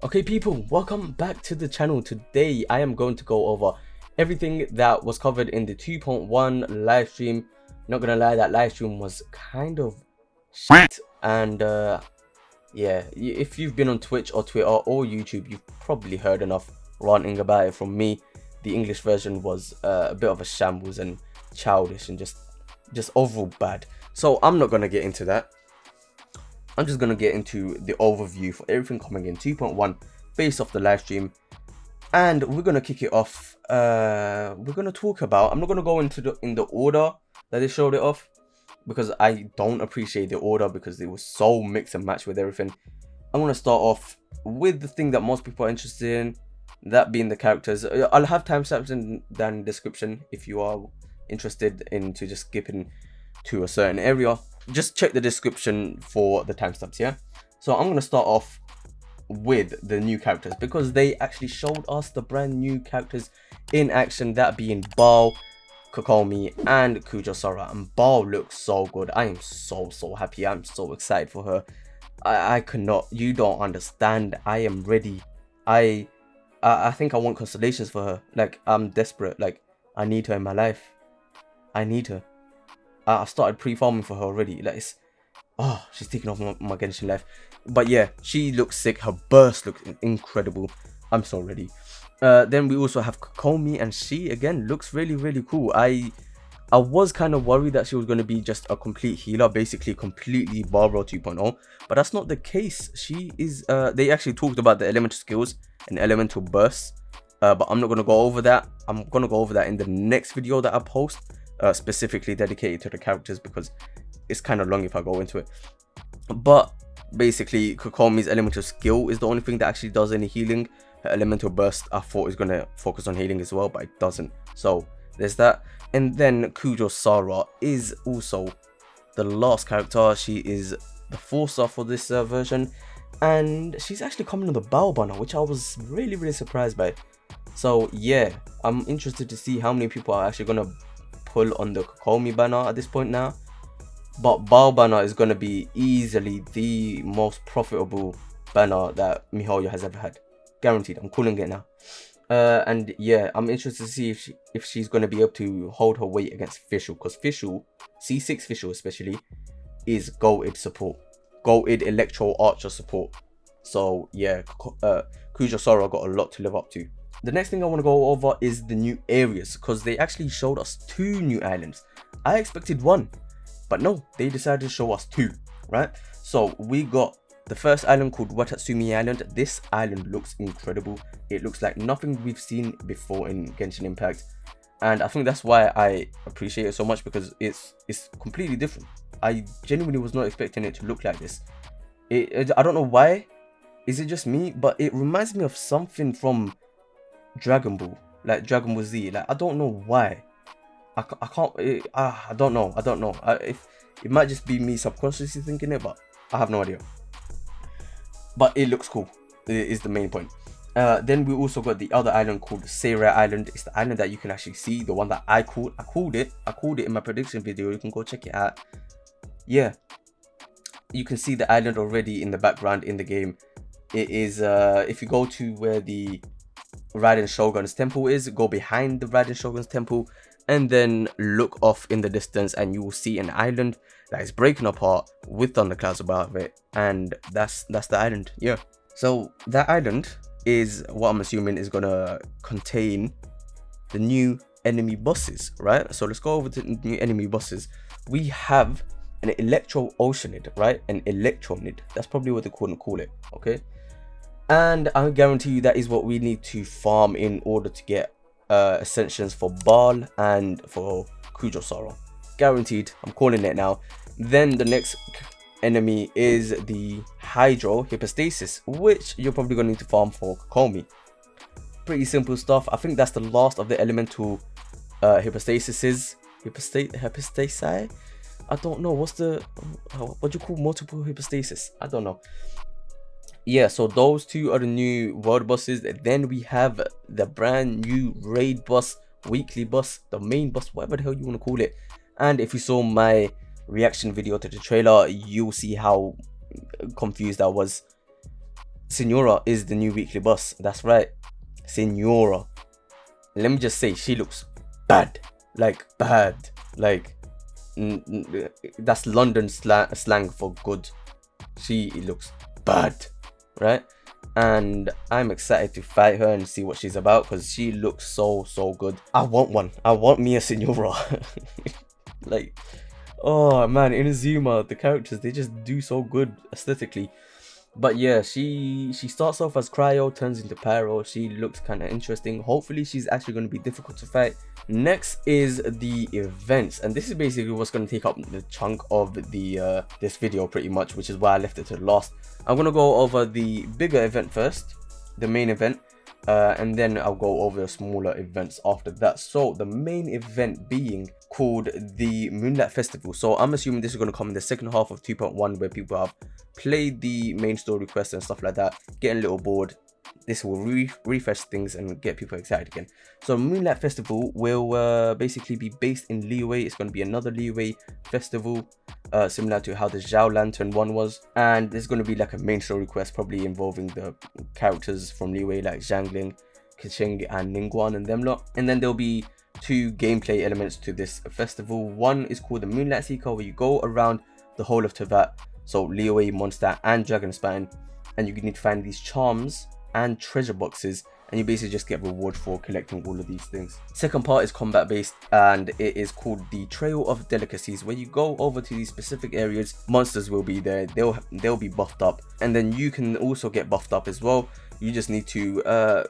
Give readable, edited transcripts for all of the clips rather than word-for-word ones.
Okay people, welcome back to the channel. Today I am going to go over everything that was covered in the 2.1 live stream. Not gonna lie, that live stream was kind of shit, and yeah, if you've been on Twitch or Twitter or YouTube, you've probably heard enough ranting about it from me. The English version was a bit of a shambles and childish and just overall bad, so I'm not gonna get into that. I'm just gonna get into the overview for everything coming in 2.1 based off the live stream, and we're gonna kick it off. We're gonna talk about. I'm not gonna go into the order that they showed it off, because I don't appreciate the order because it was so mix and match with everything. I'm gonna start off with the thing that most people are interested in, that being the characters. I'll have timestamps in the description if you are interested into just skipping to a certain area. Just check the description for the timestamps, yeah? So I'm going to start off with the new characters, because they actually showed us the brand new characters in action, that being Bao, Kokomi, and Kujosara. And Bao looks so good. I am so happy. I'm so excited for her. I cannot, you don't understand. I am ready. I think I want constellations for her. Like, I'm desperate. Like, I need her in my life. I need her. I started pre-farming for her already. Like, it's, oh, she's taking off my Genshin life. But yeah, she looks sick. Her burst looks incredible. I'm so ready. Then we also have Kokomi, and she again looks really cool. I was kind of worried that she was going to be just a complete healer, basically completely Barbara 2.0, but that's not the case. She is they actually talked about the elemental skills and elemental bursts, but I'm not going to go over that. I'm going to go over that in the next video that I post, specifically dedicated to the characters, because it's kind of long if I go into it. But basically, Kokomi's elemental skill is the only thing that actually does any healing. Her elemental burst, I thought, is going to focus on healing as well, but it doesn't. So there's that. And then Kujosara is also the last character. She is the 4-star for this version, and she's actually coming on the Bao banner, which I was really surprised by. So yeah, I'm interested to see how many people are actually going to pull on the Kokomi banner at this point now. But Bao banner is going to be easily the most profitable banner that miHoYo has ever had. Guaranteed. I'm calling it now. And yeah, I'm interested to see if she's going to be able to hold her weight against Fischl, because Fischl, C6 Fischl especially, is goated support, goated Electro Archer support. So yeah, Kujosara got a lot to live up to. The next thing I want to go over is the new areas, because they actually showed us 2 new islands. I expected 1, but no, they decided to show us 2, right? So we got the first island called Watatsumi Island. This island looks incredible. It looks like nothing we've seen before in Genshin Impact, and I think that's why I appreciate it so much, because it's completely different. I genuinely was not expecting it to look like this. I don't know why. Is it just me? But it reminds me of something from Dragon Ball, like Dragon Ball Z. Like, I don't know why. I can't. I don't know. If it might just be me subconsciously thinking it, but I have no idea. But it looks cool. It is the main point. Then we also got the other island called Seirai Island. It's the island that you can actually see, the one that I called it in my prediction video. You can go check it out. Yeah, you can see the island already in the background in the game. It is if you go to where the Raiden Shogun's temple is, go behind the Raiden Shogun's temple, and then look off in the distance, and you will see an island that is breaking apart with thunderclouds above it, and that's the island. Yeah, so that island is what I'm assuming is gonna contain the new enemy bosses, right? So let's go over to the new enemy bosses. We have an Electro Oceanid, right? An Electronid. That's probably what they call it, okay? And I guarantee you that is what we need to farm in order to get ascensions for Baal and for Kujosara. Guaranteed. I'm calling it now. Then the next enemy is the Hydro Hypostasis, which you're probably going to need to farm for Kokomi. Pretty simple stuff. I think that's the last of the elemental hypostasises. Hypostasi? I don't know. What do you call multiple hypostasis? I don't know. Yeah, so those 2 are the new world bosses. Then we have the brand new raid boss, weekly boss, the main boss, whatever the hell you want to call it. And if you saw my reaction video to the trailer, you'll see how confused I was. Senora is the new weekly boss. That's right, Senora. Let me just say, she looks bad, like bad, like that's London slang for good. She looks bad, right? And I'm excited to fight her and see what she's about, because she looks so good. I want one. I want me a Senora. Like, oh man, Inazuma, the characters, they just do so good aesthetically. But yeah, she starts off as Cryo, turns into Pyro. She looks kind of interesting. Hopefully she's actually going to be difficult to fight. Next is the events, and this is basically what's going to take up the chunk of the this video pretty much, which is why I left it to the last. I'm going to go over the bigger event first, the main event, and then I'll go over the smaller events after that. So the main event being called the Moonlight Festival. So I'm assuming this is going to come in the second half of 2.1, where people have played the main story quests and stuff like that, getting a little bored. This will refresh things and get people excited again. So Moonlight Festival will basically be based in Liyue. It's going to be another Liyue festival, similar to how the Zhao Lantern one was. And there's going to be like a main story quest, probably involving the characters from Liyue, like Zhangling, Keqing, and Ningguang and them lot. And then there'll be 2 gameplay elements to this festival. One is called the Moonlight Seeker, where you go around the whole of Teyvat, so Liyue, Mondstadt, and Dragonspan, and you need to find these charms and treasure boxes, and you basically just get reward for collecting all of these things. Second part is combat based, and it is called the Trail of Delicacies, where you go over to these specific areas. Monsters will be there, they'll be buffed up, and then you can also get buffed up as well. You just need to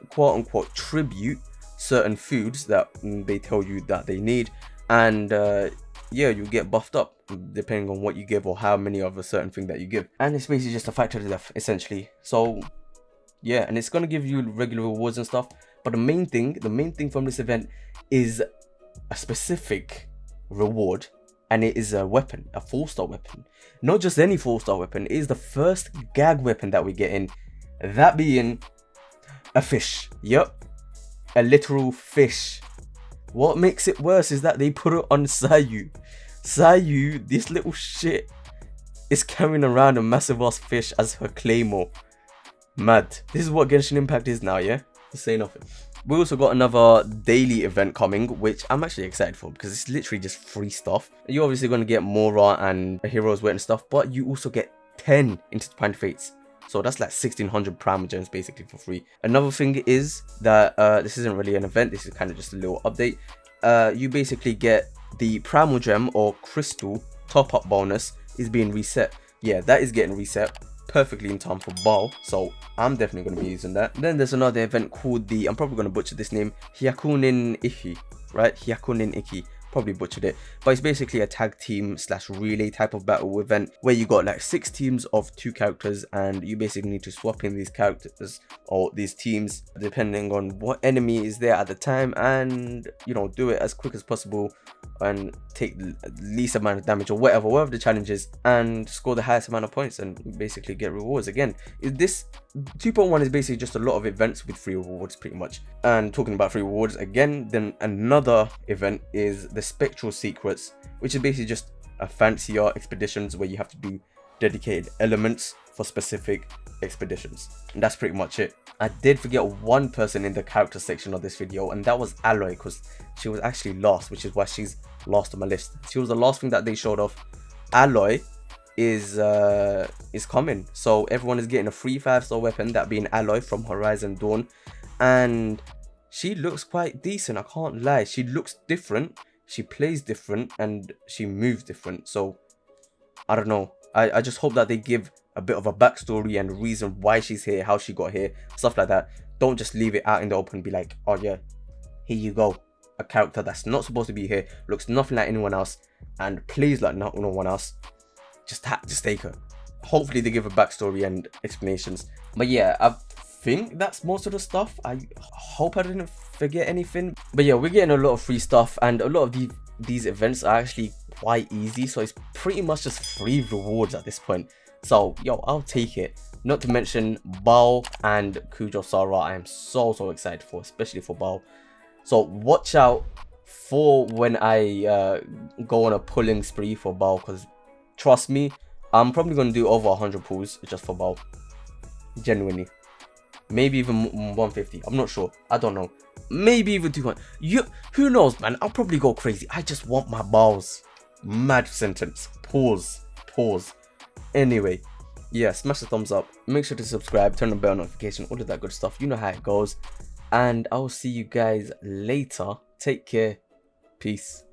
quote unquote tribute certain foods that they tell you that they need, and yeah, you get buffed up depending on what you give or how many of a certain thing that you give. And it's basically just a fight to the death, essentially. So yeah, and it's gonna give you regular rewards and stuff, but the main thing from this event is a specific reward, and it is a weapon, a 4-star weapon. Not just any 4-star weapon, it is the first gag weapon that we get in, that being a fish. Yep, a literal fish. What makes it worse is that they put it on Sayu. Sayu, this little shit, is carrying around a massive ass fish as her claymore. Mad. This is what Genshin Impact is now, yeah? To say nothing. We also got another daily event coming, which I'm actually excited for, because it's literally just free stuff. You're obviously going to get Mora and Heroes Wet and stuff, but you also get 10 Intertwined Fates. So that's like 1600 Primal Gems basically for free. Another thing is that this isn't really an event, this is kind of just a little update. You basically get the Primal Gem or Crystal top-up bonus is being reset. Yeah, that is getting reset perfectly in time for Baal, so I'm definitely going to be using that. Then there's another event called the, I'm probably going to butcher this name, Hyakunin Iki, right? Hyakunin Iki. Probably butchered it, but it's basically a tag team / relay type of battle event where you got like 6 teams of 2 characters, and you basically need to swap in these characters or these teams depending on what enemy is there at the time, and you know, do it as quick as possible and take the least amount of damage or whatever the challenge is, and score the highest amount of points and basically get rewards. Again, this 2.1 is basically just a lot of events with free rewards pretty much. And talking about free rewards again, then another event is the Spectral Secrets, which is basically just a fancier expeditions where you have to do dedicated elements for specific expeditions, and that's pretty much it. I did forget one person in the character section of this video, and that was ALOY, because she was actually lost, which is why she's last on my list. She was the last thing that they showed off. ALOY is coming, so everyone is getting a free 5-star weapon, that being ALOY from Horizon Dawn, and she looks quite decent, I can't lie. She looks different, she plays different, and she moves different. So I don't know, I just hope that they give a bit of a backstory and reason why she's here, how she got here, stuff like that. Don't just leave it out in the open and be like, oh yeah, here you go, a character that's not supposed to be here, looks nothing like anyone else, and plays like no one else. Just take her. Hopefully they give a backstory and explanations. But yeah, I think that's most of the stuff. I hope I didn't forget anything. But yeah, we're getting a lot of free stuff, and a lot of these events are actually quite easy, so it's pretty much just free rewards at this point. So yo, I'll take it. Not to mention Baal and Kujo-Sara, I am so excited for, especially for Baal. So watch out for when I go on a pulling spree for Baal, because trust me, I'm probably going to do over 100 pulls just for Baal. Genuinely. Maybe even 150. I'm not sure. I don't know. Maybe even 200. Who knows, man? I'll probably go crazy. I just want my balls. Mad sentence. Pause. Anyway, yeah, smash the thumbs up. Make sure to subscribe, turn on bell notification, all of that good stuff. You know how it goes. And I'll see you guys later. Take care. Peace.